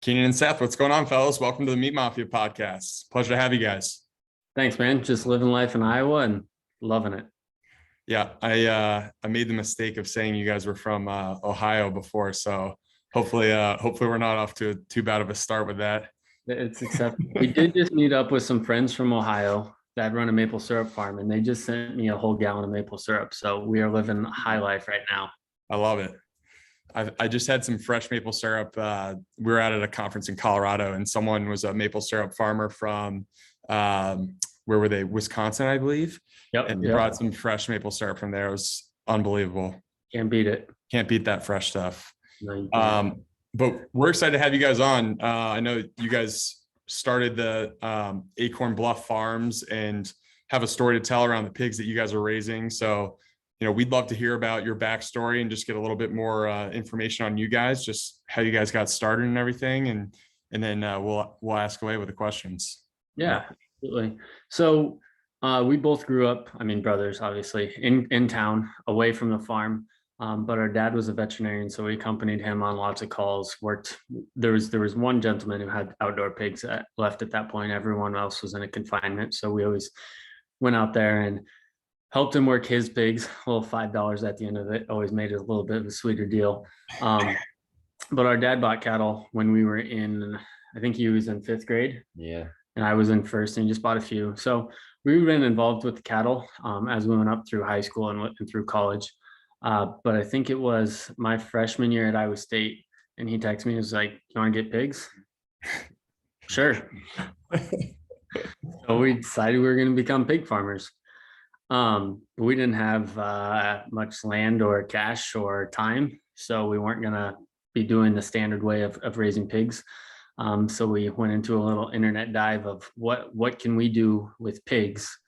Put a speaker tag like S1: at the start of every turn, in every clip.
S1: Keenan and Seth, what's going on, fellas? Welcome to the Meat Mafia podcast. Pleasure to have you guys.
S2: Thanks, man. Just living life in Iowa and loving it.
S1: Yeah, I made the mistake of saying you guys were from Ohio before, so hopefully we're not off to too bad of a start with that.
S2: It's acceptable. We did just meet up with some friends from Ohio that run a maple syrup farm, and they just sent me a whole gallon of maple syrup. So we are living high life right now.
S1: I love it. I just had some fresh maple syrup. We were at a conference in Colorado, and someone was a maple syrup farmer from where were they? Wisconsin, I believe.
S2: Yep.
S1: And they brought some fresh maple syrup from there. It was unbelievable.
S2: Can't beat it.
S1: Can't beat that fresh stuff.
S2: No,
S1: but we're excited to have you guys on. I know you guys started the Acorn Bluff farms and have a story to tell around the pigs that you guys are raising. So, we'd love to hear about your backstory and just get a little bit more information on you guys, just how you guys got started and everything. And then we'll ask away with the questions.
S2: Yeah, absolutely. So we both grew up, brothers, obviously, in town, away from the farm. But our dad was a veterinarian, so we accompanied him on lots of calls. There was one gentleman who had outdoor pigs that left at that point. Everyone else was in a confinement, so we always went out there and helped him work his pigs. A little $5 at the end of it always made it a little bit of a sweeter deal. But our dad bought cattle when we were I think he was in 5th grade.
S3: Yeah.
S2: And I was in 1st, and he just bought a few. So we've been involved with the cattle as we went up through high school and through college. But I think it was my freshman year at Iowa State, and he texted me, he was like, "You want to get pigs?" Sure. So we decided we were going to become pig farmers. But we didn't have much land or cash or time, so we weren't going to be doing the standard way of raising pigs. So we went into a little internet dive of what can we do with pigs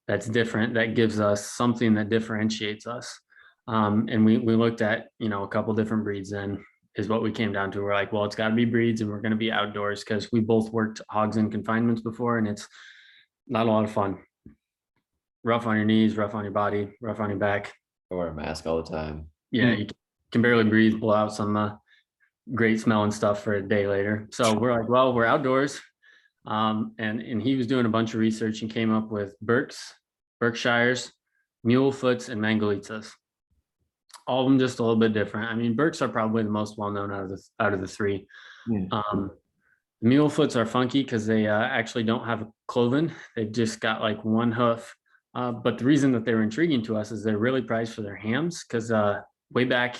S2: that's different, that gives us something that differentiates us. And we looked at, a couple different breeds, and is what we came down to. We're like, well, it's got to be breeds, and we're going to be outdoors, because we both worked hogs in confinements before, and it's not a lot of fun. Rough on your knees, rough on your body, rough on your back.
S3: I wear a mask all the time.
S2: Yeah, you can barely breathe, blow out some great smelling stuff for a day later. So we're like, well, we're outdoors. And he was doing a bunch of research and came up with Berkshires, Mulefoots, and Mangalitsa's. All of them just a little bit different. Berks are probably the most well-known out of the three. Mulefoots are funky because they actually don't have a cloven. They've just got like one hoof. But the reason that they were intriguing to us is they're really prized for their hams, because way back,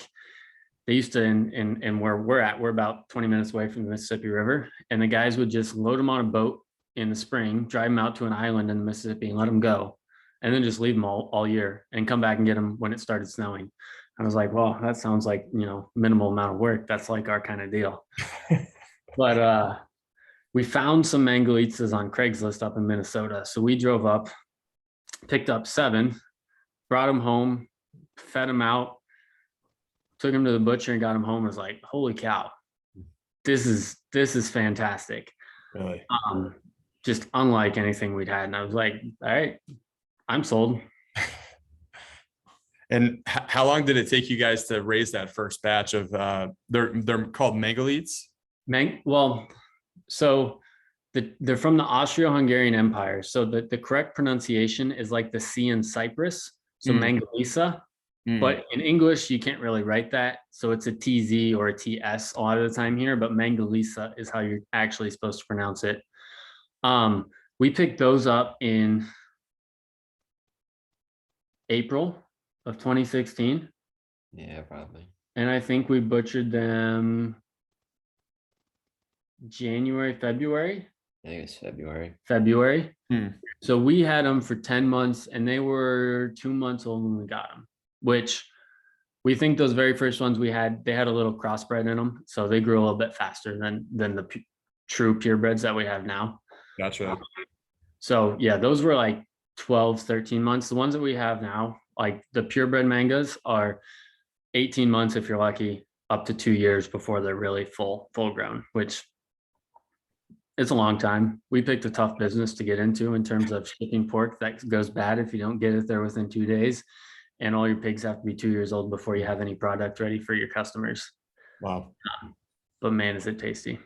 S2: they used to, and where we're about 20 minutes away from the Mississippi River, and the guys would just load them on a boat in the spring, drive them out to an island in the Mississippi and let them go, and then just leave them all year and come back and get them when it started snowing. I was like, well, that sounds like, minimal amount of work. That's like our kind of deal. But we found some Mangalitsa's on Craigslist up in Minnesota. So we drove up, picked up 7, brought them home, fed them out, took him to the butcher and got him home. I was like, holy cow, this is fantastic.
S1: Really?
S2: Just unlike anything we'd had. And I was like, all right, I'm sold.
S1: And how long did it take you guys to raise that first batch of they're called Mangalites?
S2: Well, so they're from the Austro-Hungarian Empire. So the correct pronunciation is like the C in Cyprus. So Mangalisa. But in English, you can't really write that. So it's a TZ or a TS a lot of the time here, but Mangalisa is how you're actually supposed to pronounce it. We picked those up in April of 2016.
S3: Yeah, probably.
S2: And I think we butchered them January, February.
S3: I think it was
S2: February. So we had them for 10 months, and they were 2 months old when we got them, which we think those very first ones we had, they had a little crossbred in them. So they grew a little bit faster than the true purebreds that we have now.
S1: Gotcha.
S2: So yeah, those were like 12, 13 months. The ones that we have now, like the purebred mangas, are 18 months if you're lucky, up to 2 years before they're really full grown, which it's a long time. We picked a tough business to get into in terms of shipping pork that goes bad if you don't get it there within 2 days. And all your pigs have to be 2 years old before you have any product ready for your customers.
S1: Wow.
S2: But man, is it tasty.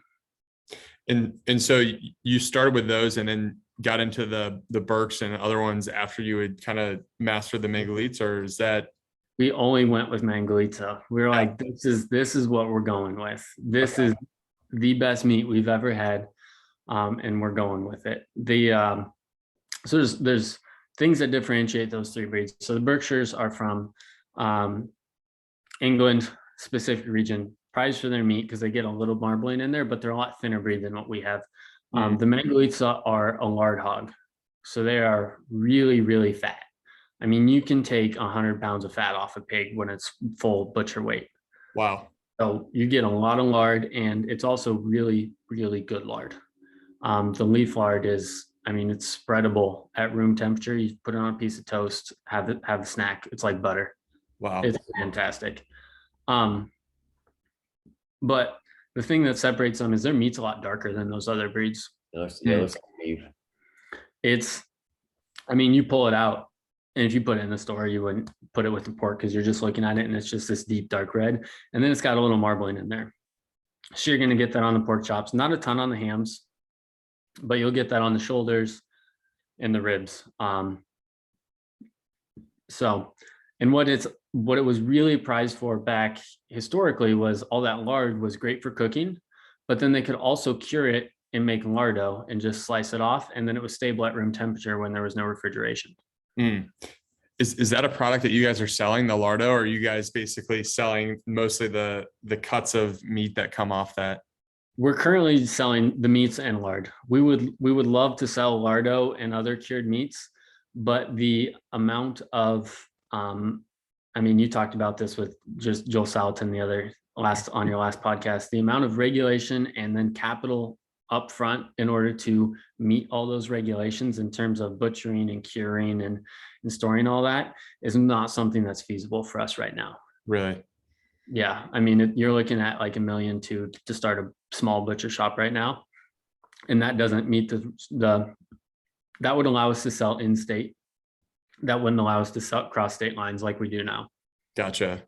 S1: And so you started with those and then got into the Berks and other ones after you had kind of mastered the Mangalites, or is that?
S2: We only went with Mangalitsa. We were like, this is what we're going with. This is the best meat we've ever had. And we're going with it. So there's things that differentiate those three breeds. So the Berkshires are from England, specific region, prized for their meat because they get a little marbling in there, but they're a lot thinner breed than what we have. The Mangalitsa are a lard hog. So they are really, really fat. I mean, you can take 100 pounds of fat off a pig when it's full butcher weight.
S1: Wow.
S2: So you get a lot of lard, and it's also really, really good lard. The leaf lard is, I mean, it's spreadable at room temperature. You put it on a piece of toast, have a snack. It's like butter.
S1: Wow.
S2: It's fantastic. But the thing that separates them is their meat's a lot darker than those other breeds.
S3: It looks like beef.
S2: It's, I mean, you pull it out, and if you put it in the store, you wouldn't put it with the pork because you're just looking at it and it's just this deep dark red. And then it's got a little marbling in there. So you're going to get that on the pork chops, not a ton on the hams, but you'll get that on the shoulders and the ribs. And what it was really prized for back historically was all that lard was great for cooking, but then they could also cure it and make lardo and just slice it off. And then it was stable at room temperature when there was no refrigeration.
S1: Is that a product that you guys are selling, the lardo, or are you guys basically selling mostly the cuts of meat that come off that?
S2: We're currently selling the meats and lard. We would love to sell lardo and other cured meats, but the amount of, I mean, you talked about this with just Joel Salatin on your last podcast, the amount of regulation and then capital upfront in order to meet all those regulations in terms of butchering and curing and storing all that is not something that's feasible for us right now.
S1: Really?
S2: Yeah. I mean, you're looking at like $1 million to start a small butcher shop right now. And that doesn't meet that would allow us to sell in state. That wouldn't allow us to sell cross state lines like we do now.
S1: Gotcha.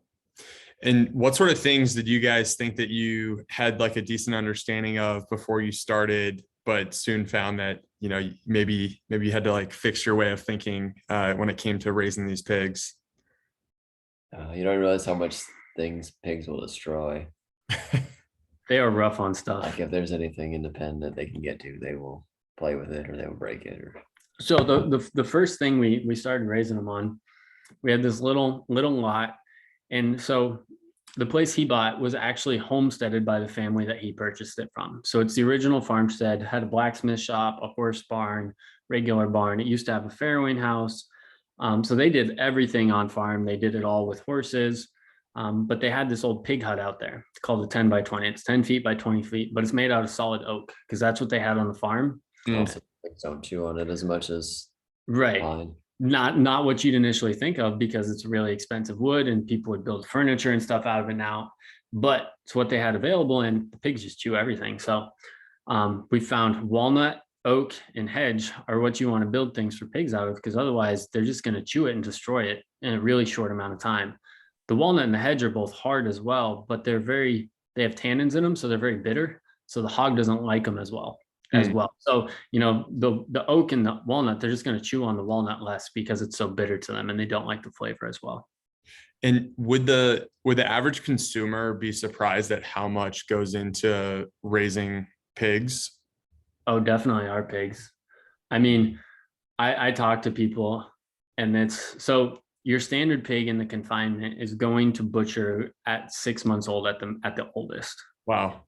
S1: And what sort of things did you guys think that you had like a decent understanding of before you started, but soon found that, you know, maybe you had to like fix your way of thinking when it came to raising these pigs?
S3: You don't realize how much things pigs will destroy.
S2: They are rough on stuff.
S3: Like if there's anything independent they can get to, they will play with it or they will break it.
S2: So the first thing we started raising them on, we had this little lot. And so the place he bought was actually homesteaded by the family that he purchased it from. So it's the original farmstead, had a blacksmith shop, a horse barn, regular barn. It used to have a farrowing house. So they did everything on farm. They did it all with horses. But they had this old pig hut out there. It's called a 10 by 20. It's 10 feet by 20 feet, but it's made out of solid oak because that's what they had on the farm.
S3: Also, don't chew on it as much as
S2: right.
S3: Fine.
S2: Not what you'd initially think of because it's really expensive wood and people would build furniture and stuff out of it now, but it's what they had available and the pigs just chew everything. So we found walnut, oak, and hedge are what you want to build things for pigs out of because otherwise they're just going to chew it and destroy it in a really short amount of time. The walnut and the hedge are both hard as well, but they have tannins in them, so they're very bitter. So the hog doesn't like them as well. So, you know, the oak and the walnut, they're just going to chew on the walnut less because it's so bitter to them and they don't like the flavor as well.
S1: And would the average consumer be surprised at how much goes into raising pigs?
S2: Oh, definitely our pigs. I mean, I talk to people and so your standard pig in the confinement is going to butcher at 6 months old at the oldest.
S1: Wow.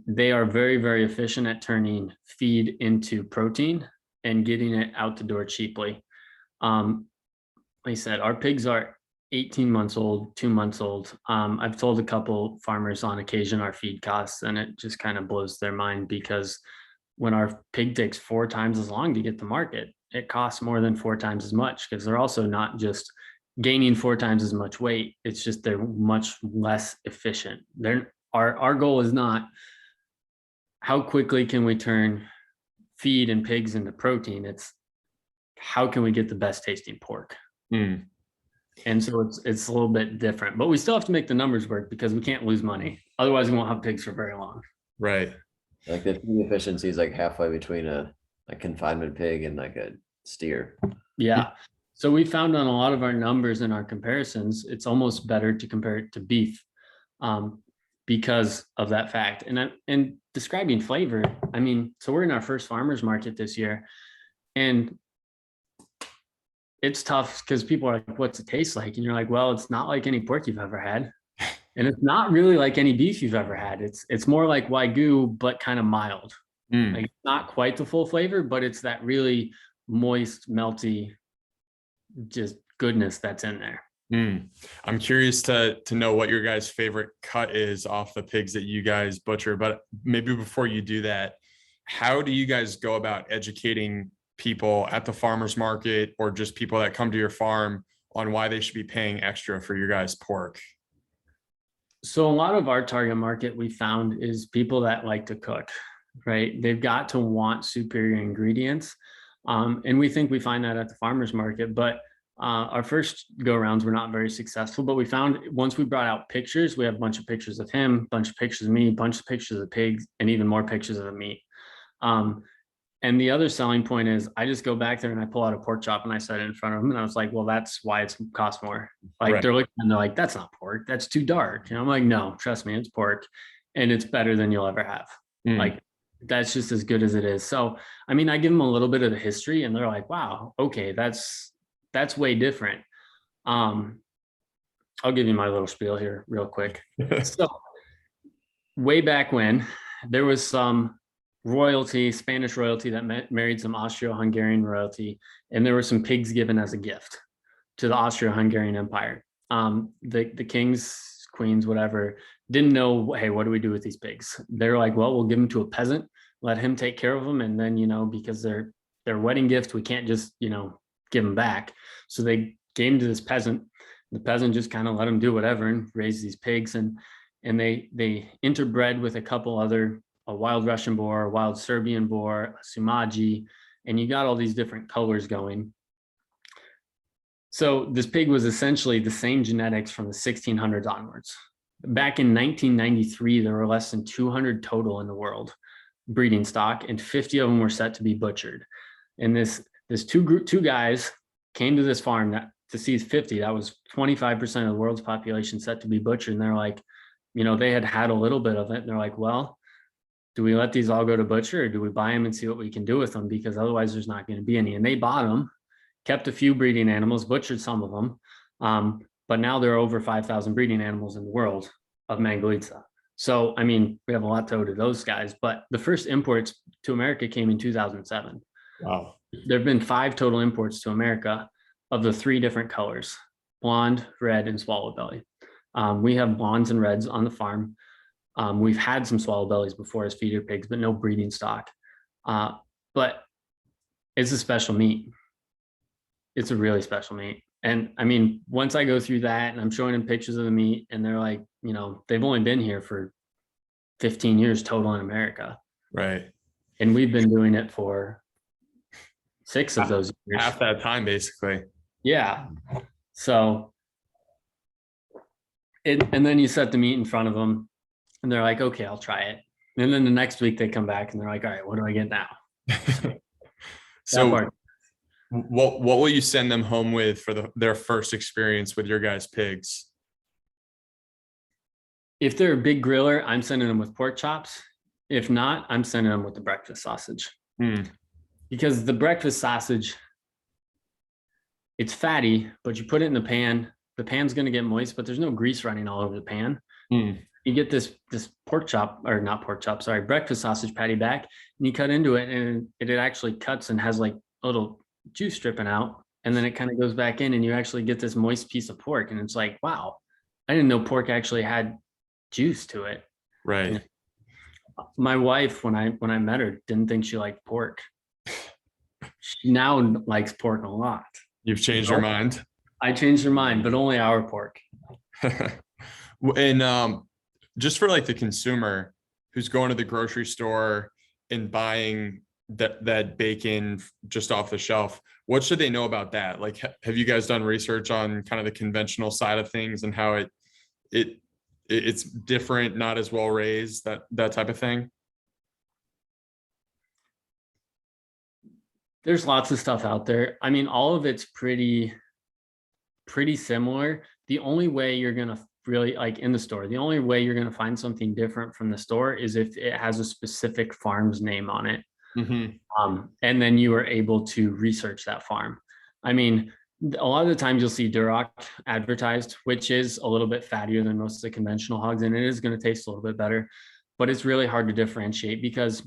S2: They are very, very efficient at turning feed into protein and getting it out the door cheaply. Like I said, our pigs are 18 months old, 2 months old. I've told a couple farmers on occasion our feed costs, and it just kind of blows their mind because when our pig takes 4 times as long to get to market, it costs more than 4 times as much because they're also not just gaining 4 times as much weight. It's just they're much less efficient. Our goal is not how quickly can we turn feed and pigs into protein. It's how can we get the best tasting pork. And so it's a little bit different, but we still have to make the numbers work because we can't lose money. Otherwise we won't have pigs for very long.
S1: Right.
S3: Like the feed efficiency is like halfway between a confinement pig and like a steer.
S2: Yeah. So we found on a lot of our numbers and our comparisons, it's almost better to compare it to beef, because of that fact. And describing flavor, I mean, so we're in our first farmers market this year, and it's tough because people are like, what's it taste like? And you're like, well, it's not like any pork you've ever had. And it's not really like any beef you've ever had. It's more like Wagyu, but kind of mild. Like not quite the full flavor, but it's that really moist, melty, just goodness that's in there.
S1: I'm curious to know what your guys' favorite cut is off the pigs that you guys butcher. But maybe before you do that, how do you guys go about educating people at the farmers market or just people that come to your farm on why they should be paying extra for your guys' pork?
S2: So a lot of our target market we found is people that like to cook, right? They've got to want superior ingredients. And we think we find that at the farmers market, but our first go rounds were not very successful, but we found once we brought out pictures, we have a bunch of pictures of him, bunch of pictures of me, bunch of pictures of pigs, and even more pictures of the meat. And the other selling point is I just go back there and I pull out a pork chop and I set it in front of them. And I was like, well, that's why it's cost more. Like
S1: Right.
S2: they're looking and they're like, that's not pork. That's too dark. And I'm like, no, trust me, it's pork and it's better than you'll ever have. Like that's just as good as it is. So, I mean, I give them a little bit of the history and they're like, wow, okay, that's way different. I'll give you my little spiel here real quick. So way back when there was some royalty, Spanish royalty that married some Austro-Hungarian royalty, and there were some pigs given as a gift to the Austro-Hungarian Empire. The kings, queens, whatever, didn't know, hey, what do we do with these pigs? They're like, well, we'll give them to a peasant, let him take care of them, and then, you know, because they're wedding gift, we can't just, you know, give them back. So they gave them to this peasant. The peasant just kind of let them do whatever and raise these pigs, and they interbred with a couple other, a wild Russian boar, a wild Serbian boar, a Sumaji, and you got all these different colors going. So this pig was essentially the same genetics from the 1600s onwards. Back in 1993, there were less than 200 total in the world breeding stock, and 50 of them were set to be butchered. And this two guys came to this farm to see 50. That was 25% of the world's population set to be butchered. And they're like, you know, they had a little bit of it. And they're like, well, do we let these all go to butcher or do we buy them and see what we can do with them? Because otherwise there's not going to be any. And they bought them, kept a few breeding animals, butchered some of them. But now there are over 5,000 breeding animals in the world of Mangalitsa. So, I mean, we have a lot to owe to those guys, but the first imports to America came in 2007.
S1: Wow.
S2: There have been 5 total imports to America of the 3 different colors, blonde, red, and swallow belly. We have blondes and reds on the farm. We've had some swallow bellies before as feeder pigs, but no breeding stock. But it's a special meat. It's a really special meat. And I mean, once I go through that and I'm showing them pictures of the meat and they're like, you know, they've only been here for 15 years total in America.
S1: Right.
S2: And we've been doing it for 6 of those years.
S1: Half that time, basically.
S2: Yeah. So, and then you set the meat in front of them and they're like, okay, I'll try it. And then the next week they come back and they're like, all right, what do I get now?
S1: So what will you send them home with for their first experience with your guys' pigs?
S2: If they're a big griller, I'm sending them with pork chops. If not, I'm sending them with the breakfast sausage. Because the breakfast sausage, it's fatty, but you put it in the pan. The pan's going to get moist, but there's no grease running all over the pan. You get this pork chop, or not pork chop, sorry, breakfast sausage patty back, and you cut into it, and it actually cuts and has like a little juice dripping out, and then it kind of goes back in, and you actually get this moist piece of pork, and it's like, wow, I didn't know pork actually had juice to it.
S1: Right.
S2: And my wife, when I met her, didn't think she liked pork. She now likes pork a lot.
S1: You've changed your mind.
S2: I changed her mind, but only our pork.
S1: And just for like the consumer who's going to the grocery store and buying that bacon just off the shelf, what should they know about that? Like, have you guys done research on kind of the conventional side of things and how it's different, not as well raised, that type of thing?
S2: There's lots of stuff out there. I mean, all of it's pretty similar. The only way you're going to really like in the store, the only way you're going to find something different from the store is if it has a specific farm's name on it. And then you are able to research that farm. I mean, a lot of the times you'll see Duroc advertised, which is a little bit fattier than most of the conventional hogs, and it is going to taste a little bit better, but it's really hard to differentiate because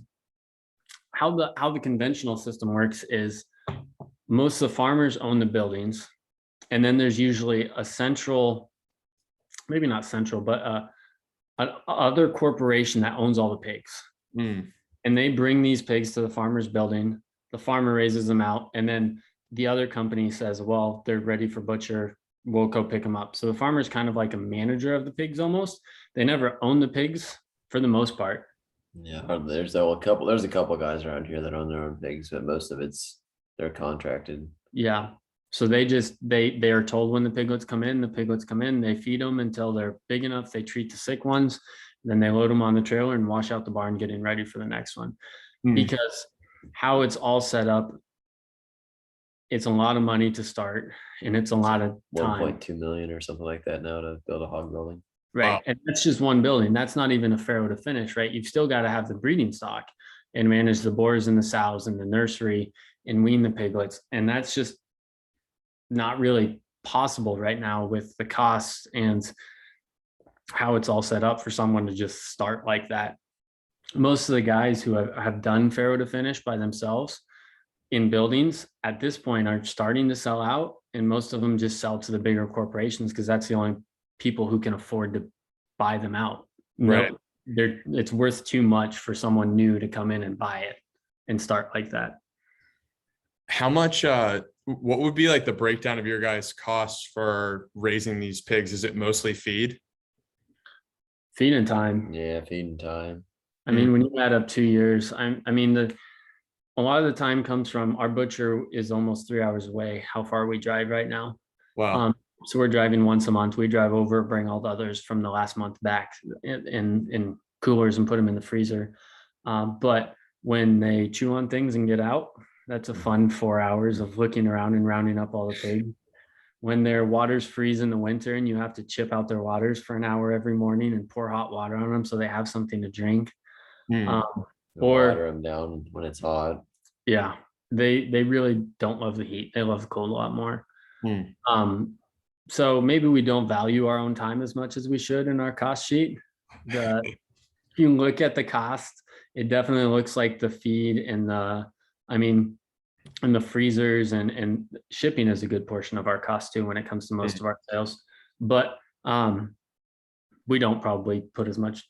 S2: how the conventional system works is most of the farmers own the buildings, and then there's usually a central, maybe not central, but other corporation that owns all the pigs. And they bring these pigs to the farmer's building. The farmer raises them out, and then the other company says, well, they're ready for butcher. We'll go pick them up. So the farmer's kind of like a manager of the pigs almost. They never own the pigs for the most part.
S3: Yeah, there's a couple guys around here that own their own pigs, but most of they're contracted.
S2: Yeah. So they are told when the piglets come in, they feed them until they're big enough. They treat the sick ones, then they load them on the trailer and wash out the barn, getting ready for the next one. Because how it's all set up, it's a lot of money to start, and it's a lot of time.
S3: 1.2 million or something like that now to build a hog building.
S2: Right.
S1: Wow.
S2: And that's just one building. That's not even a farrow to finish, right? You've still got to have the breeding stock and manage the boars and the sows and the nursery and wean the piglets. And that's just not really possible right now with the costs and how it's all set up for someone to just start like that. Most of the guys who have done farrow to finish by themselves in buildings at this point are starting to sell out, and most of them just sell to the bigger corporations because that's the only people who can afford to buy them out.
S1: Right.
S2: It's worth too much for someone new to come in and buy it and start like that.
S1: How much, what would be like the breakdown of your guys' costs for raising these pigs? Is it mostly feed?
S2: Feed and time.
S3: Yeah, feeding time.
S2: I mean, when you add up 2 years, a lot of the time comes from our butcher is almost 3 hours away. How far we drive right now.
S1: Wow.
S2: So we're driving once a month. We drive over, bring all the others from the last month back in coolers and put them in the freezer. But when they chew on things and get out, that's a fun 4 hours of looking around and rounding up all the pigs. When their waters freeze in the winter and you have to chip out their waters for an hour every morning and pour hot water on them so they have something to drink.
S3: Or water them down when it's hot.
S2: Yeah, they really don't love the heat. They love the cold a lot more. So maybe we don't value our own time as much as we should in our cost sheet. If you look at the cost, it definitely looks like the feed and the freezers and shipping is a good portion of our cost too when it comes to most of our sales. But we don't probably put as much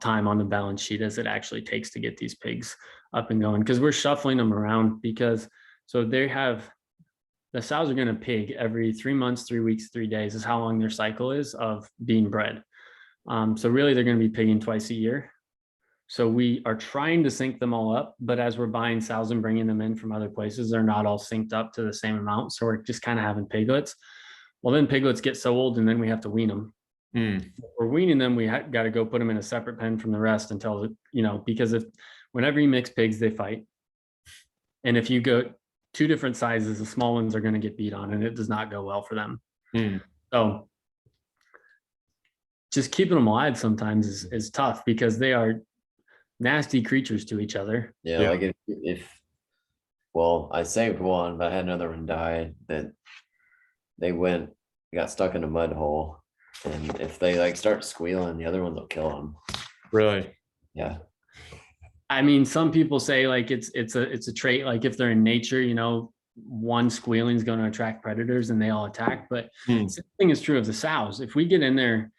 S2: time on the balance sheet as it actually takes to get these pigs up and going, because we're shuffling them around because the sows are going to pig every 3 months, 3 weeks, 3 days is how long their cycle is of being bred. So really they're going to be pigging twice a year. So we are trying to sync them all up, but as we're buying sows and bringing them in from other places, they're not all synced up to the same amount. So we're just kind of having piglets. Well, then piglets get so old and then we have to wean them. If we're weaning them, we got to go put them in a separate pen from the rest until, because whenever you mix pigs, they fight. And if you go 2 different sizes, the small ones are going to get beat on and it does not go well for them. So just keeping them alive sometimes is tough because they are nasty creatures to each other.
S3: Yeah. Like well, I saved one, but I had another one die that got stuck in a mud hole. And if they start squealing, the other ones will kill them.
S1: Really?
S3: Yeah.
S2: I mean, some people say like it's a trait, like if they're in nature, one squealing is going to attract predators and they all attack. But the same thing is true of the sows. If we get in there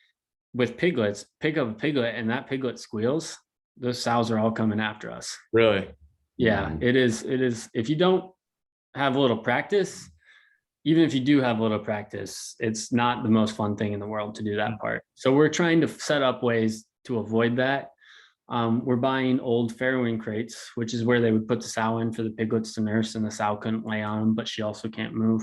S2: with piglets, pick up a piglet and that piglet squeals, those sows are all coming after us.
S1: Really?
S2: Yeah, it is. If you don't have a little practice, even if you do have a little practice, it's not the most fun thing in the world to do that part. So we're trying to set up ways to avoid that. We're buying old farrowing crates, which is where they would put the sow in for the piglets to nurse, and the sow couldn't lay on them, but she also can't move.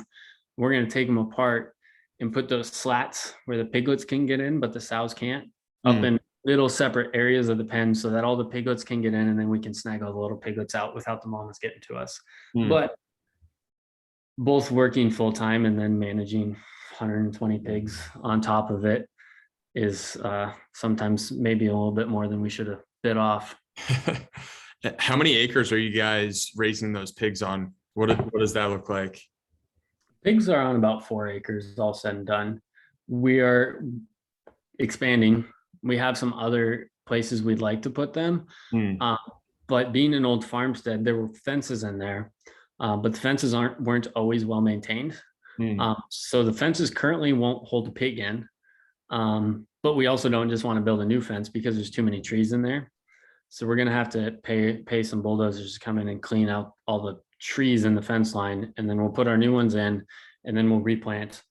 S2: We're going to take them apart and put those slats where the piglets can get in, but the sows can't, up in little separate areas of the pen so that all the piglets can get in, and then we can snag all the little piglets out without the mamas getting to us. But both working full time and then managing 120 pigs on top of it is sometimes maybe a little bit more than we should have bit off.
S1: How many acres are you guys raising those pigs on? What does that look like?
S2: Pigs are on about 4 acres, all said and done. We are expanding. We have some other places we'd like to put them. But being an old farmstead, there were fences in there, but the fences weren't always well maintained. So the fences currently won't hold a pig in. But we also don't just want to build a new fence because there's too many trees in there. So we're gonna have to pay some bulldozers to come in and clean out all the trees in the fence line, and then we'll put our new ones in, and then we'll replant.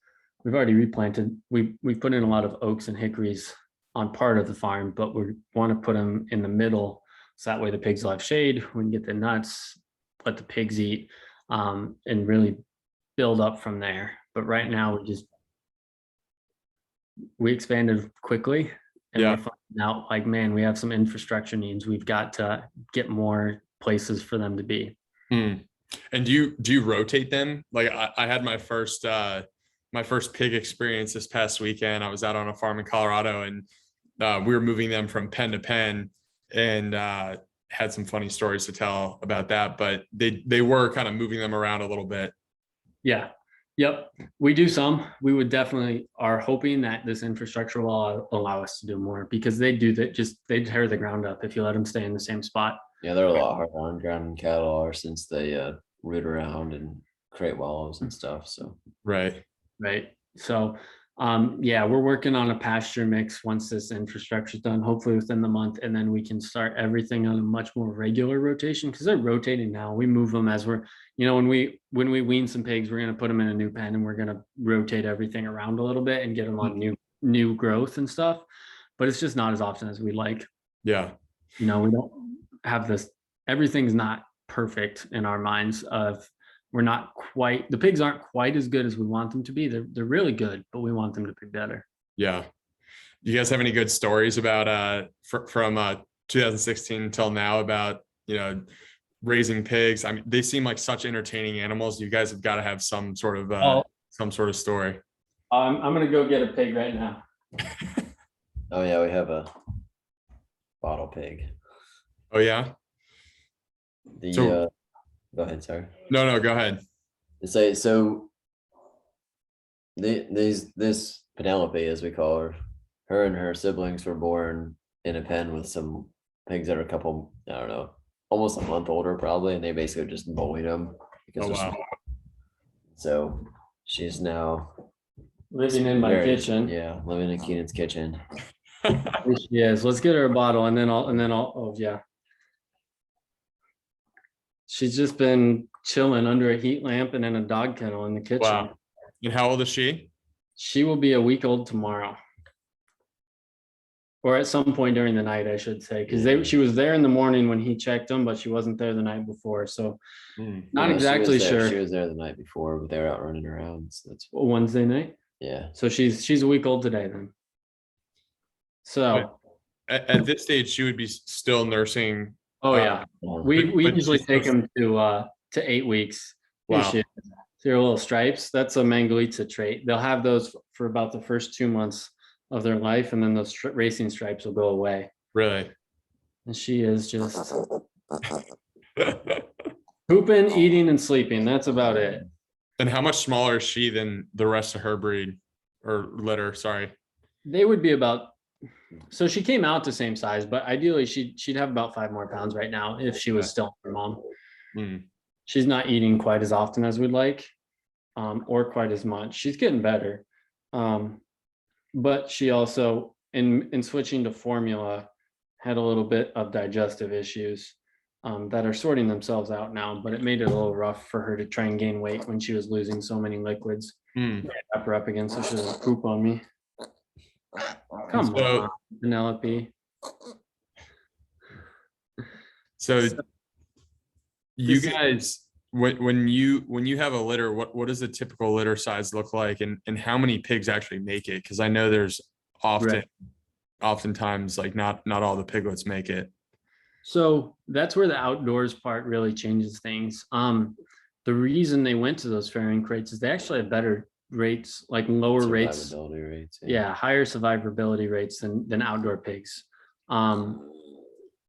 S2: We've already replanted. We've put in a lot of oaks and hickories on part of the farm, but we want to put them in the middle, so that way the pigs will have shade. We can get the nuts, let the pigs eat, and really build up from there. But right now we expanded quickly. And we're finding out, like, man, we have some infrastructure needs. We've got to get more places for them to be.
S1: And do you rotate them? Like I had my first pig experience this past weekend. I was out on a farm in Colorado, and we were moving them from pen to pen, and had some funny stories to tell about that. But they were kind of moving them around a little bit.
S2: Yeah. Yep, we do some. We would definitely are hoping that this infrastructure will allow us to do more, because they do that. They tear the ground up if you let them stay in the same spot.
S3: Yeah, they're a lot harder on ground than cattle are, since they root around and create wallows and stuff. So
S1: Right.
S2: So yeah, we're working on a pasture mix once this infrastructure is done, hopefully within the month, and then we can start everything on a much more regular rotation, because they're rotating now. We move them as we're, when we wean some pigs, we're going to put them in a new pen, and we're going to rotate everything around a little bit and get them on new growth and stuff. But it's just not as often as we like.
S1: Yeah.
S2: We don't have this. Everything's not perfect in our minds. The pigs aren't quite as good as we want them to be. They're really good, but we want them to be better.
S1: Yeah. Do you guys have any good stories about from 2016 until now about raising pigs? I mean, they seem like such entertaining animals. You guys have got to have some sort of story.
S2: I'm gonna go get a pig right now.
S3: oh yeah, we have a bottle pig.
S1: Oh yeah.
S3: Go ahead, sorry.
S1: No, go ahead.
S3: So this Penelope, as we call her and her siblings were born in a pen with some pigs that are a couple, I don't know, almost a month older probably, and they basically just bullied them because they're small. So she's now
S2: living in my kitchen.
S3: Yeah, living in Keenan's kitchen.
S2: Yes, let's get her a bottle, and then I'll oh yeah. She's just been chilling under a heat lamp and in a dog kennel in the kitchen.
S1: Wow. And how old is she?
S2: She will be a week old tomorrow. Or at some point during the night, I should say, because she was there in the morning when he checked them, but she wasn't there the night before. So not exactly sure.
S3: She was there the night before, but they were out running around. So that's
S2: Wednesday night.
S3: Yeah.
S2: So she's a week old today then. So
S1: at this stage, she would be still nursing.
S2: Oh yeah, we usually take them to 8 weeks.
S1: Wow.
S2: They're little stripes. That's a Mangalitsa trait. They'll have those for about the first 2 months of their life, and then those racing stripes will go away.
S1: Really?
S2: And she is just pooping, eating, and sleeping. That's about it.
S1: And how much smaller is she than the rest of her breed or litter? Sorry.
S2: They would be about. So she came out the same size, but ideally she'd have about 5 more pounds right now if she was still her mom. She's not eating quite as often as we'd like, or quite as much. She's getting better. But she also, in switching to formula, had a little bit of digestive issues that are sorting themselves out now, but it made it a little rough for her to try and gain weight when she was losing so many liquids. Wrap her up again so she doesn't poop on me. Come on, Penelope.
S1: So you guys, when you have a litter, what does a typical litter size look like, and how many pigs actually make it? Because I know there's often oftentimes like not all the piglets make it.
S2: So that's where the outdoors part really changes things. The reason they went to those farrowing crates is they actually have better rates, like lower rates.
S3: Survivability rates.
S2: Yeah, higher survivability rates than outdoor pigs. The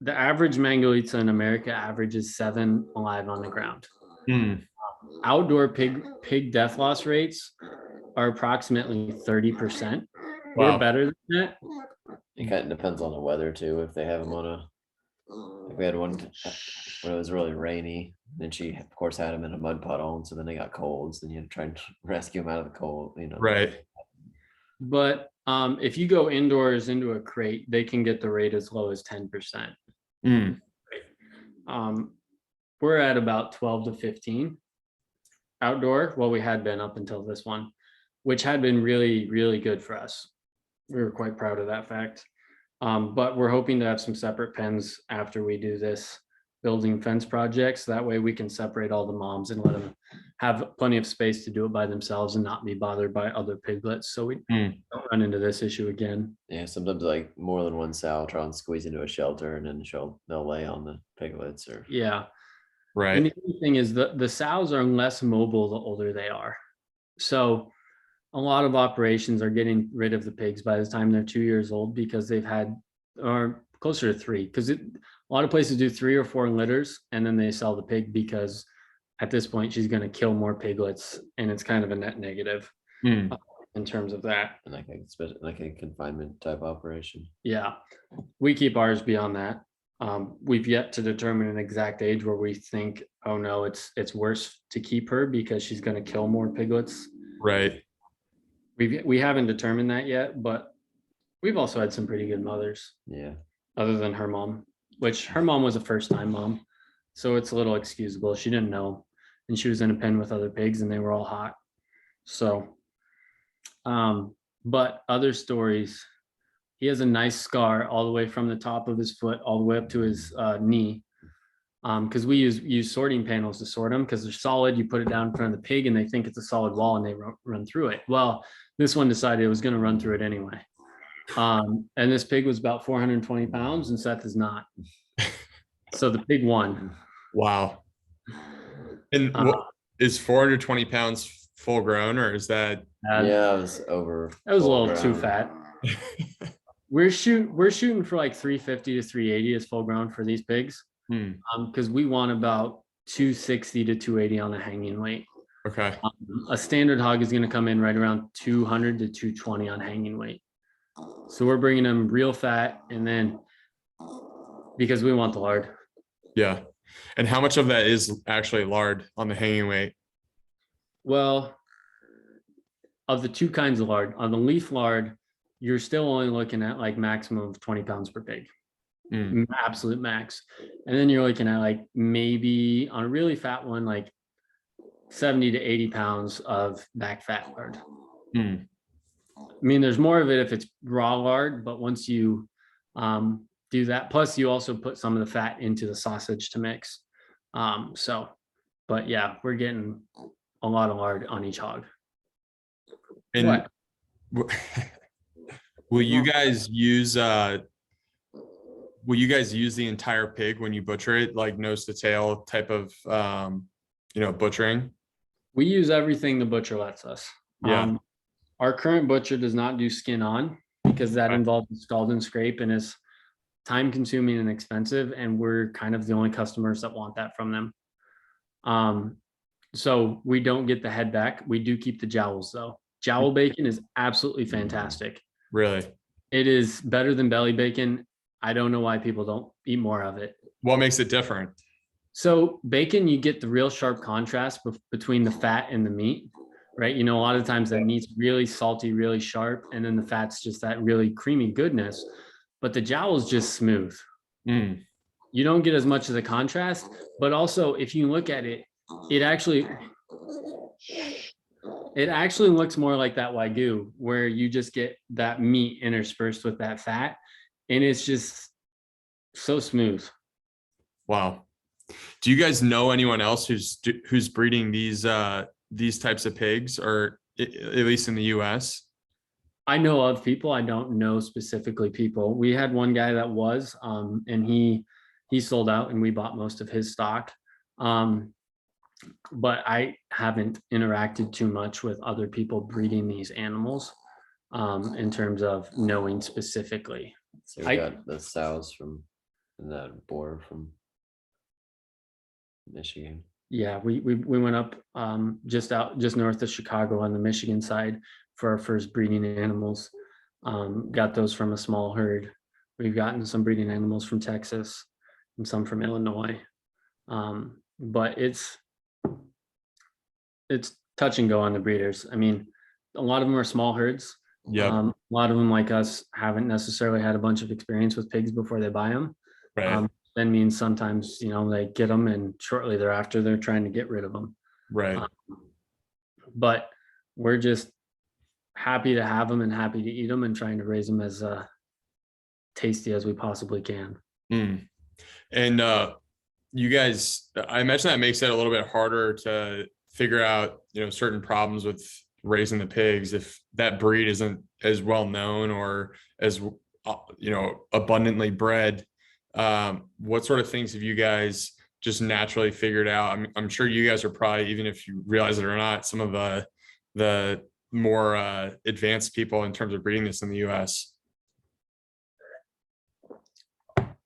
S2: average Mangalitsa in America averages 7 alive on the ground.
S1: Mm.
S2: Outdoor pig death loss rates are approximately 30%.
S1: Wow.
S2: We're better than that.
S3: It kind of depends on the weather too. If they have them on a, like we had one when it was really rainy, and she of course had them in a mud puddle, and so then they got colds, and you had to try and rescue them out of the cold, you know.
S1: Right.
S2: But if you go indoors into a crate, they can get the rate as low as 10%.
S1: Mm.
S2: We're at about 12 to 15 outdoor. Well, we had been up until this one, which had been really, really good for us. We were quite proud of that fact. But we're hoping to have some separate pens after we do this building fence projects. That way we can separate all the moms and let them have plenty of space to do it by themselves and not be bothered by other piglets. So we don't run into this issue again.
S3: Yeah, sometimes like more than one sow try and squeeze into a shelter, and then they'll lay on the piglets or.
S2: Yeah.
S1: Right.
S2: And the other thing is the sows are less mobile the older they are. So a lot of operations are getting rid of the pigs by the time they're 2 years old because they've had, or closer to 3, because a lot of places do 3 or 4 litters and then they sell the pig because at this point she's going to kill more piglets, and it's kind of a net negative in terms of that.
S3: And like a confinement type operation.
S2: Yeah, we keep ours beyond that. We've yet to determine an exact age where we think, oh no, it's worse to keep her because she's going to kill more piglets.
S1: Right.
S2: We haven't determined that yet, but we've also had some pretty good mothers.
S3: Yeah.
S2: Other than her mom, which her mom was a first-time mom, so it's a little excusable. She didn't know, and she was in a pen with other pigs, and they were all hot. So, but other stories. He has a nice scar all the way from the top of his foot all the way up to his knee. Because we use sorting panels to sort them because they're solid. You put it down in front of the pig and they think it's a solid wall and they run through it. Well, this one decided it was going to run through it anyway. And this pig was about 420 pounds and Seth is not. So the pig won.
S1: Wow. And what is 420 pounds full grown, or is that?
S3: Yeah, it was over.
S2: That was a little too fat. We're shooting for like 350 to 380 as full grown for these pigs. Because we want about 260 to 280 on the hanging weight.
S1: Okay.
S2: A standard hog is going to come in right around 200 to 220 on hanging weight. So we're bringing them real fat, and then because we want the lard.
S1: Yeah. And how much of that is actually lard on the hanging weight?
S2: Well, of the 2 kinds of lard, on the leaf lard, you're still only looking at like maximum of 20 pounds per pig. Absolute max. And then you're looking at like maybe on a really fat one, like 70 to 80 pounds of back fat lard. I mean, there's more of it if it's raw lard, but once you do that, plus you also put some of the fat into the sausage to mix. But yeah, we're getting a lot of lard on each hog.
S1: And will you guys use the entire pig when you butcher it, like nose to tail type of butchering?
S2: We use everything the butcher lets us.
S1: Yeah.
S2: Our current butcher does not do skin on because that involves scald and scrape and is time consuming and expensive, and we're kind of the only customers that want that from them. So we don't get the head back. We do keep the jowls though. Jowl bacon is absolutely fantastic.
S1: Really?
S2: It is better than belly bacon. I don't know why people don't eat more of it.
S1: What makes it different?
S2: So bacon, you get the real sharp contrast between the fat and the meat, right? You know, a lot of times that meat's really salty, really sharp, and then the fat's just that really creamy goodness. But the jowl is just smooth. You don't get as much of the contrast, but also if you look at it, it actually looks more like that Wagyu, where you just get that meat interspersed with that fat, and it's just so smooth.
S1: Wow. Do you guys know anyone else who's breeding these types of pigs, or at least in the US?
S2: I know of people. I don't know specifically people. We had one guy that was, and he sold out, and we bought most of his stock. But I haven't interacted too much with other people breeding these animals, in terms of knowing specifically.
S3: So we got the sows from and that boar from Michigan.
S2: Yeah, we went up just north of Chicago on the Michigan side for our first breeding animals. Got those from a small herd. We've gotten some breeding animals from Texas and some from Illinois. But it's touch and go on the breeders. I mean, a lot of them are small herds.
S1: Yeah.
S2: A lot of them, like us, haven't necessarily had a bunch of experience with pigs before they buy them.
S1: Right.
S2: That means sometimes, they get them and shortly thereafter they're trying to get rid of them.
S1: Right.
S2: But we're just happy to have them and happy to eat them and trying to raise them as tasty as we possibly can.
S1: And you guys, I imagine that makes it a little bit harder to figure out, certain problems with raising the pigs if that breed isn't as well known or as, abundantly bred. What sort of things have you guys just naturally figured out? I'm sure you guys are probably, even if you realize it or not, some of the more advanced people in terms of breeding this in the US.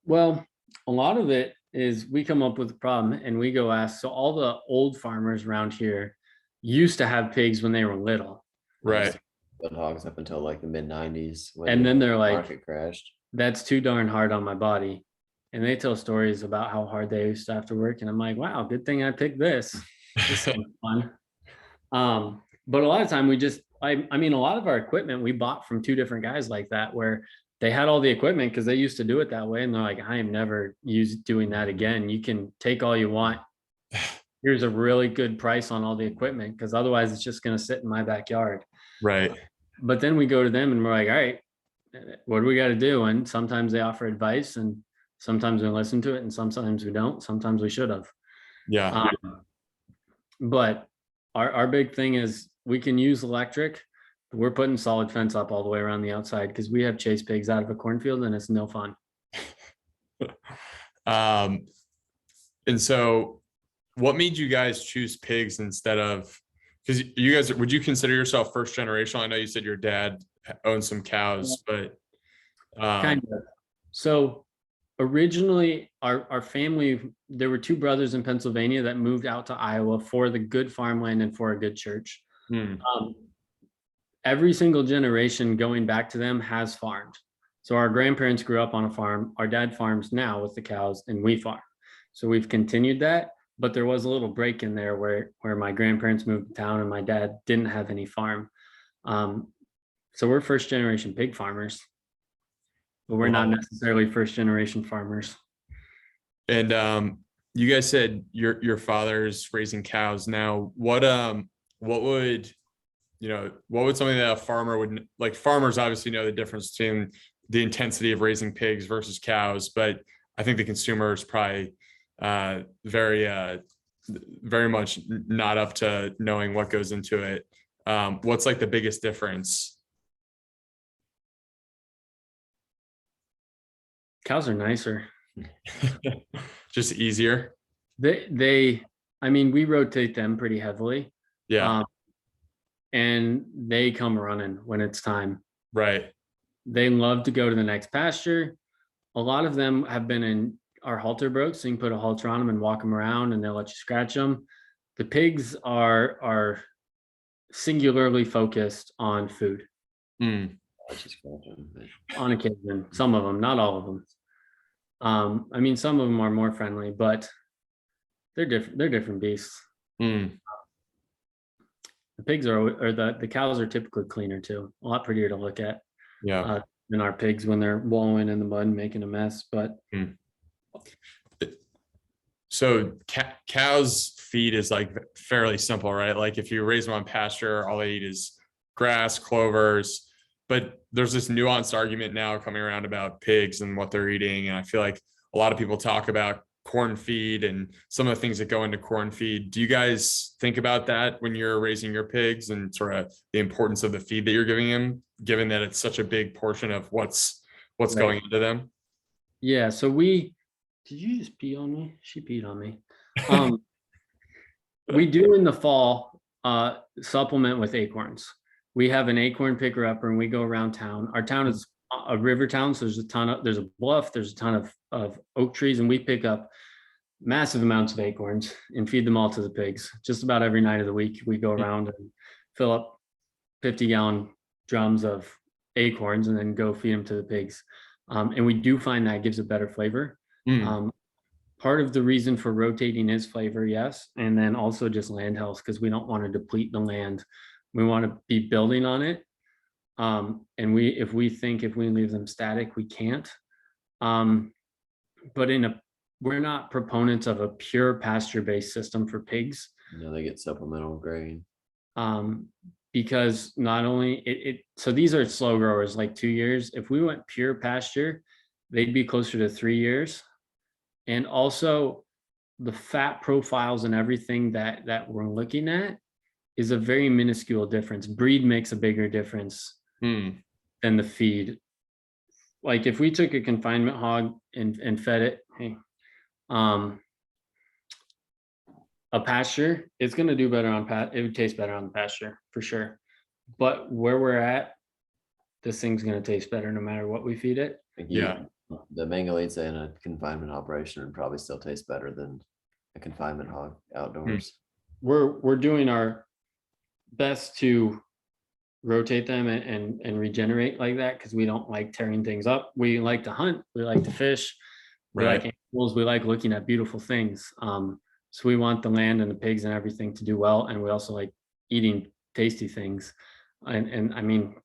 S2: Well, a lot of it is we come up with a problem and we go ask. So all the old farmers around here used to have pigs when they were little.
S1: Right.
S3: Hogs up until like the mid 90s.
S2: And then they're like,
S3: market crashed.
S2: That's too darn hard on my body. And they tell stories about how hard they used to have to work. And I'm like, wow, good thing I picked this. This is fun. But a lot of time we just, I mean, a lot of our equipment we bought from two different guys like that, where they had all the equipment because they used to do it that way. And they're like, I am never doing that again. You can take all you want. Here's a really good price on all the equipment, because otherwise it's just going to sit in my backyard.
S1: Right.
S2: But then we go to them and we're like, all right, what do we got to do? And sometimes they offer advice and sometimes we listen to it and sometimes we don't. Sometimes we should have.
S1: Yeah.
S2: But our big thing is we can use electric. We're putting solid fence up all the way around the outside because we have chase pigs out of a cornfield and it's no fun.
S1: And so what made you guys choose pigs instead of, because you guys, would you consider yourself first generation? I know you said your dad owns some cows, but
S2: kind of. So originally our family, there were two brothers in Pennsylvania that moved out to Iowa for the good farmland and for a good church. Every single generation going back to them has farmed. So our grandparents grew up on a farm. Our dad farms now with the cows and we farm. So we've continued that, but there was a little break in there where my grandparents moved to town and my dad didn't have any farm. So we're first generation pig farmers, but we're not necessarily first generation farmers.
S1: And you guys said your father's raising cows now. What would something that a farmer would like? Farmers obviously know the difference between the intensity of raising pigs versus cows, but I think the consumer is probably very much not up to knowing what goes into it. What's like the biggest difference?
S2: Cows are nicer.
S1: Just easier.
S2: I mean, we rotate them pretty heavily.
S1: Yeah.
S2: And they come running when it's time.
S1: Right.
S2: They love to go to the next pasture. A lot of them have been in our halter broke, so you can put a halter on them and walk them around and they'll let you scratch them. The pigs are singularly focused on food. On occasion, some of them, not all of them. I mean, some of them are more friendly, but they're different beasts. The pigs the cows are typically cleaner too, a lot prettier to look at.
S1: Yeah.
S2: Than our pigs when they're wallowing in the mud and making a mess. But
S1: so cows' feed is like fairly simple, right? Like if you raise them on pasture, all they eat is grass, clovers. But there's this nuanced argument now coming around about pigs and what they're eating, and I feel like a lot of people talk about corn feed and some of the things that go into corn feed. Do you guys think about that when you're raising your pigs and sort of the importance of the feed that you're giving them, given that it's such a big portion of what's
S2: Right.
S1: going into them?
S2: Yeah. So did you just pee on me? She peed on me. We do in the fall supplement with acorns. We have an acorn picker upper and we go around town. Our town is a river town, so there's a bluff, there's a ton of oak trees, and we pick up massive amounts of acorns and feed them all to the pigs. Just about every night of the week, we go around and fill up 50-gallon drums of acorns and then go feed them to the pigs. And we do find that gives a better flavor. Part of the reason for rotating is flavor, yes, and then also just land health, because we don't want to deplete the land. We want to be building on it. And if we leave them static, we can't. But we're not proponents of a pure pasture-based system for pigs.
S3: No, they get supplemental grain.
S2: Because not only so these are slow growers, like 2 years. If we went pure pasture, they'd be closer to 3 years. And also the fat profiles and everything that we're looking at is a very minuscule difference. Breed makes a bigger difference than the feed. Like if we took a confinement hog and fed it, a pasture, it's going to do better it would taste better on the pasture for sure. But where we're at, this thing's going to taste better no matter what we feed it.
S3: The mangolites in a confinement operation would probably still taste better than a confinement hog outdoors.
S2: We're doing our best to rotate them and regenerate like that, because we don't like tearing things up. We like to hunt, we like to fish, we like animals, we like looking at beautiful things. So we want the land and the pigs and everything to do well, and we also like eating tasty things. And I mean,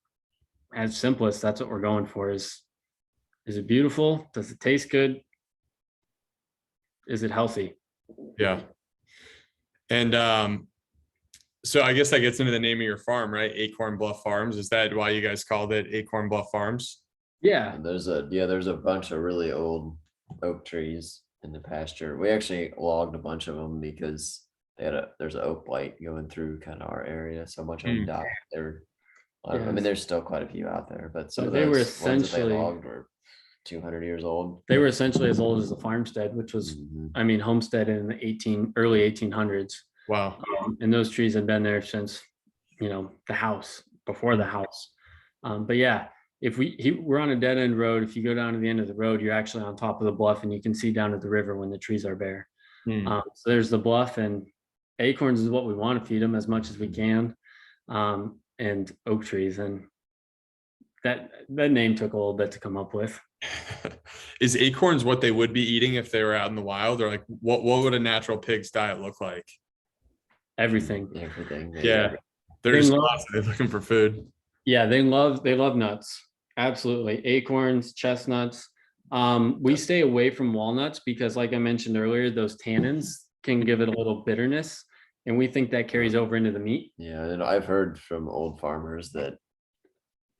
S2: as simplest, that's what we're going for. Is it beautiful? Does it taste good? Is it healthy?
S1: Yeah. And so I guess that gets into the name of your farm, right? Acorn Bluff Farms. Is that why you guys called it Acorn Bluff Farms?
S2: Yeah.
S3: And there's a bunch of really old oak trees in the pasture. We actually logged a bunch of them because there's an oak blight going through kind of our area. So much of them died. I mean, there's still quite a few out there, but some of
S2: they
S3: those
S2: were
S3: ones that they
S2: essentially
S3: logged were 200 years old.
S2: They were essentially as old as the farmstead, which was, I mean, homestead in the early 1800s.
S1: Wow.
S2: And those trees had been there since, the house, before the house. But yeah, if we're on a dead end road, if you go down to the end of the road, you're actually on top of the bluff and you can see down at the river when the trees are bare. So there's the bluff, and acorns is what we want to feed them as much as we can. And oak trees, and that name took a little bit to come up with.
S1: Is acorns what they would be eating if they were out in the wild, or like what would a natural pig's diet look like?
S2: Everything.
S1: Yeah. They're just constantly looking for food.
S2: Yeah, they love nuts. Absolutely. Acorns, chestnuts. We stay away from walnuts because, like I mentioned earlier, those tannins can give it a little bitterness, and we think that carries over into the meat.
S3: Yeah, and I've heard from old farmers that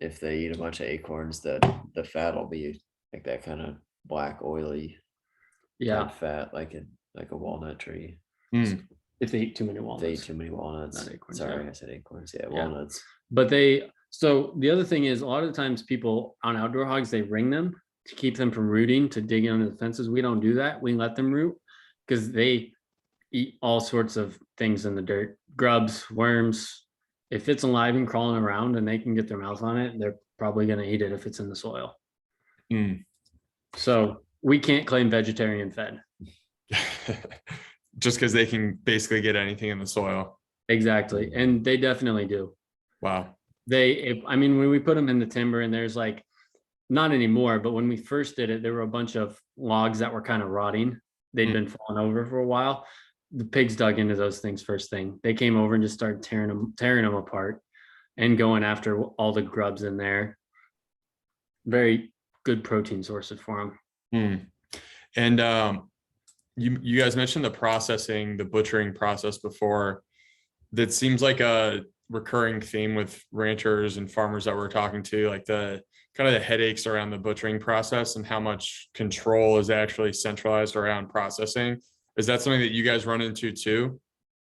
S3: if they eat a bunch of acorns, that the fat will be like that kind of black, oily fat, like a walnut tree.
S2: If they eat too many walnuts.
S3: They eat too many walnuts.
S2: Not acorns,
S3: Sorry, I said acorns. Yeah, walnuts.
S2: But so the other thing is, a lot of the times people on outdoor hogs, they ring them to keep them from rooting, to dig under the fences. We don't do that. We let them root because they eat all sorts of things in the dirt, grubs, worms. If it's alive and crawling around and they can get their mouth on it, they're probably going to eat it if it's in the soil. So we can't claim vegetarian fed.
S1: Just because they can basically get anything in the soil.
S2: Exactly. And they definitely do.
S1: Wow.
S2: When we put them in the timber, and there's like, not anymore, but when we first did it, there were a bunch of logs that were kind of rotting. They'd been falling over for a while. The pigs dug into those things first thing. They came over and just started tearing them apart and going after all the grubs in there. Very good protein sources for them.
S1: And you guys mentioned the butchering process before. That seems like a recurring theme with ranchers and farmers that we're talking to, like the kind of the headaches around the butchering process and how much control is actually centralized around processing. Is that something that you guys run into too?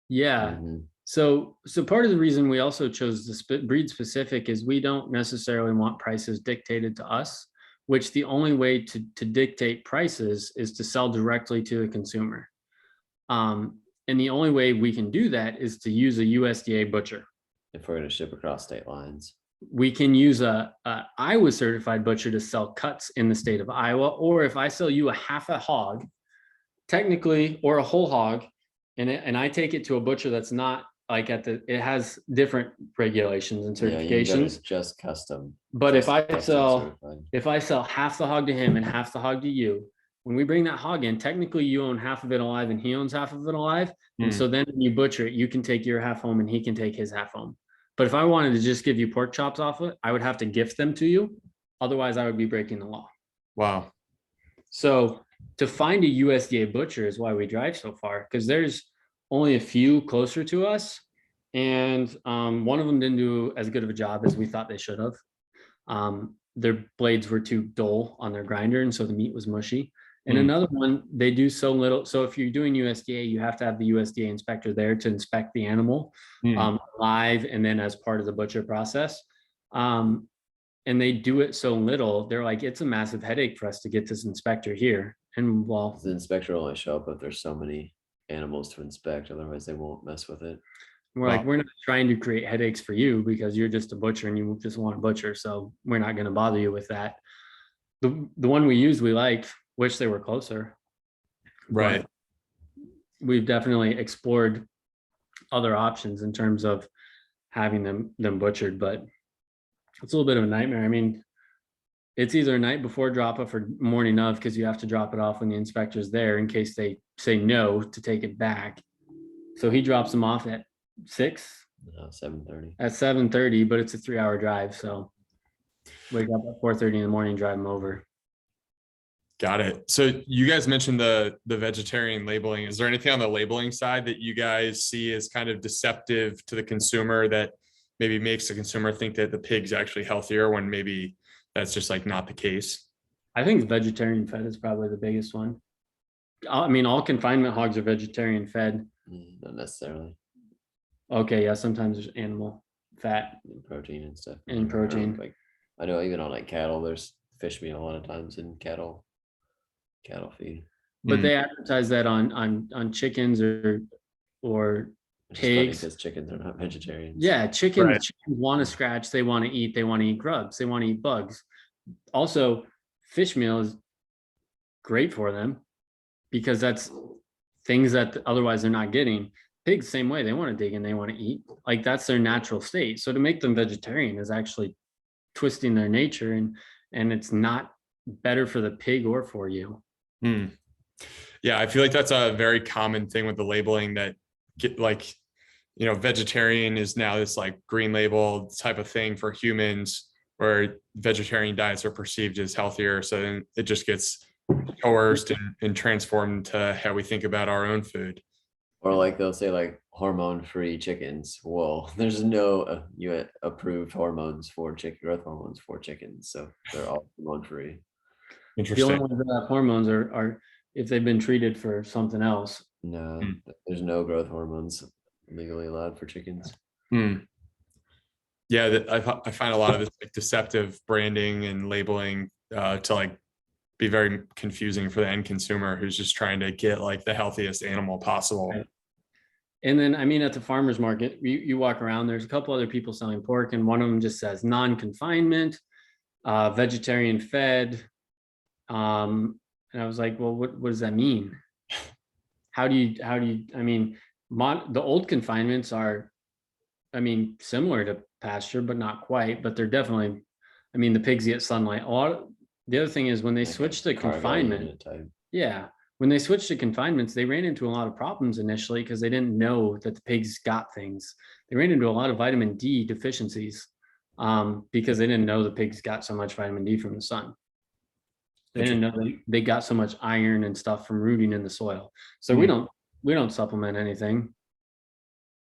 S2: Yeah.
S3: Mhm.
S2: So part of the reason we also chose the breed specific is we don't necessarily want prices dictated to us, which the only way to dictate prices is to sell directly to the consumer. And the only way we can do that is to use a USDA butcher.
S3: If we're gonna ship across state lines.
S2: We can use a Iowa certified butcher to sell cuts in the state of Iowa, or if I sell you a half a hog, technically, or a whole hog, and I take it to a butcher that's not like it has different regulations and
S3: Yeah, you can go
S2: certifications.
S3: to just custom.
S2: But
S3: just custom certified.
S2: if I sell half the hog to him and half the hog to you, when we bring that hog in, technically you own half of it alive and he owns half of it alive. And so then when you butcher it, you can take your half home and he can take his half home. But if I wanted to just give you pork chops off it, I would have to gift them to you. Otherwise, I would be breaking the law.
S1: Wow.
S2: So to find a USDA butcher is why we drive so far, because there's only a few closer to us. And one of them didn't do as good of a job as we thought they should have. Their blades were too dull on their grinder, and so the meat was mushy. And another one, they do so little. So if you're doing USDA, you have to have the USDA inspector there to inspect the animal live and then as part of the butcher process. And they do it so little, they're like, it's a massive headache for us to get this inspector here. And well,
S3: The inspector will only show up if there's so many animals to inspect, otherwise they won't mess with it.
S2: we're like, we're not trying to create headaches for you because you're just a butcher and you just want a butcher. So we're not going to bother you with that. The one we used, we liked, wish they were closer.
S1: Right.
S2: But we've definitely explored other options in terms of having them butchered, but it's a little bit of a nightmare. I mean, it's either night before drop off or morning of, because you have to drop it off when the inspector's there in case they say no to take it back. So he drops them off at
S3: 7:30.
S2: At 7:30, but it's a 3-hour drive. So wake up at 4:30 in the morning, drive them over.
S1: Got it. So you guys mentioned the vegetarian labeling. Is there anything on the labeling side that you guys see as kind of deceptive to the consumer that maybe makes the consumer think that the pig's actually healthier when maybe that's just like not the case?
S2: I think vegetarian fed is probably the biggest one. I mean, all confinement hogs are vegetarian fed.
S3: Not necessarily.
S2: Okay, yeah, sometimes there's animal fat
S3: And protein and stuff.
S2: and protein.
S3: Like I know even on like cattle, there's fish meat a lot of times in cattle feed.
S2: But they advertise that on chickens or pigs.
S3: Because chickens are not vegetarians.
S2: Yeah, chickens,
S1: Right.
S2: chickens want to scratch, they want to eat grubs, they want to eat bugs. Also, fish meal is great for them because that's things that otherwise they're not getting. Pigs, same way, they want to dig and they want to eat. Like that's their natural state. So to make them vegetarian is actually twisting their nature and it's not better for the pig or for you.
S1: Yeah, I feel like that's a very common thing with the labeling that get like, you know, vegetarian is now this like green label type of thing for humans where vegetarian diets are perceived as healthier. So then it just gets coerced and transformed to how we think about our own food.
S3: Or like they'll say like hormone-free chickens. Well, there's no approved hormones for growth hormones for chickens, so they're all hormone-free.
S2: The
S1: Interesting.
S2: only ones that have hormones are if they've been treated for something else.
S3: No, there's no growth hormones legally allowed for chickens.
S1: Yeah, I find a lot of this like deceptive branding and labeling to like be very confusing for the end consumer who's just trying to get like the healthiest animal possible.
S2: Right. And then, I mean, at the farmer's market, you walk around, there's a couple other people selling pork and one of them just says non-confinement, vegetarian fed. And I was like, well, what does that mean? How do you, I mean, the old confinements are, I mean, similar to pasture, but not quite, but they're definitely, I mean, the pigs get sunlight. The other thing is when they switched to confinement, when they switched to confinements, they ran into a lot of problems initially because they didn't know that the pigs got things. They ran into a lot of vitamin D deficiencies because they didn't know the pigs got so much vitamin D from the sun. They didn't know they got so much iron and stuff from rooting in the soil. So we don't supplement anything.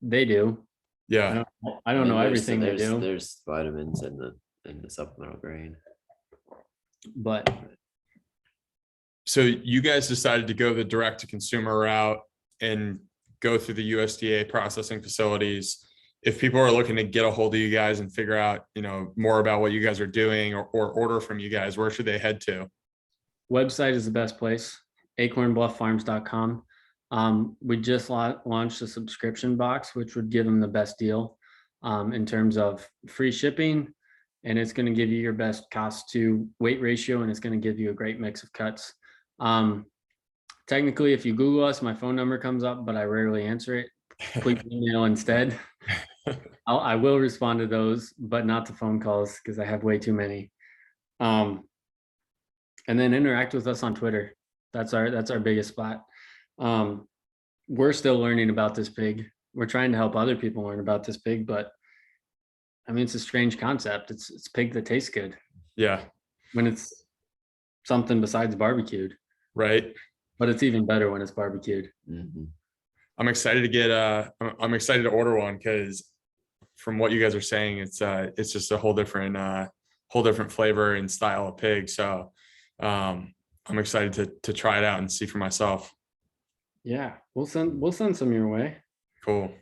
S2: They do.
S1: Yeah.
S2: I don't know everything they do.
S3: There's vitamins in the supplemental grain.
S2: But
S1: So you guys decided to go the direct to consumer route and go through the USDA processing facilities. If people are looking to get a hold of you guys and figure out, more about what you guys are doing or order from you guys, where should they head to?
S2: website is the best place, acornblufffarms.com. We just launched a subscription box, which would give them the best deal in terms of free shipping. And it's going to give you your best cost to weight ratio, and it's going to give you a great mix of cuts. Technically, if you Google us, my phone number comes up, but I rarely answer it. Please email instead. I will respond to those, but not to phone calls because I have way too many. And then interact with us on Twitter. That's our biggest spot. We're still learning about this pig. We're trying to help other people learn about this pig, but I mean, it's a strange concept. It's pig that tastes good.
S1: Yeah.
S2: When it's something besides barbecued.
S1: Right.
S2: But it's even better when it's barbecued.
S3: Mhm.
S1: I'm excited to I'm excited to order one because from what you guys are saying, it's just a whole different flavor and style of pig. So I'm excited to try it out and see for myself.
S2: Yeah, we'll send some your way.
S1: Cool.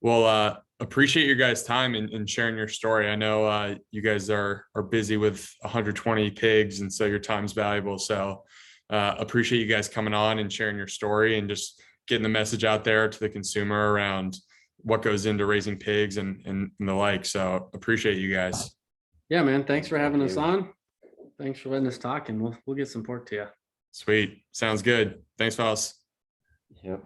S1: Well, appreciate your guys' time and sharing your story. I know you guys are busy with 120 pigs, and so your time's valuable. So appreciate you guys coming on and sharing your story and just getting the message out there to the consumer around what goes into raising pigs and the like. So appreciate you guys.
S2: Yeah, man. Thanks for having us
S3: you.
S2: on. Thanks for letting us talk, and we'll get some pork to you.
S1: Sweet. Sounds good. Thanks, fellas.
S3: Yep.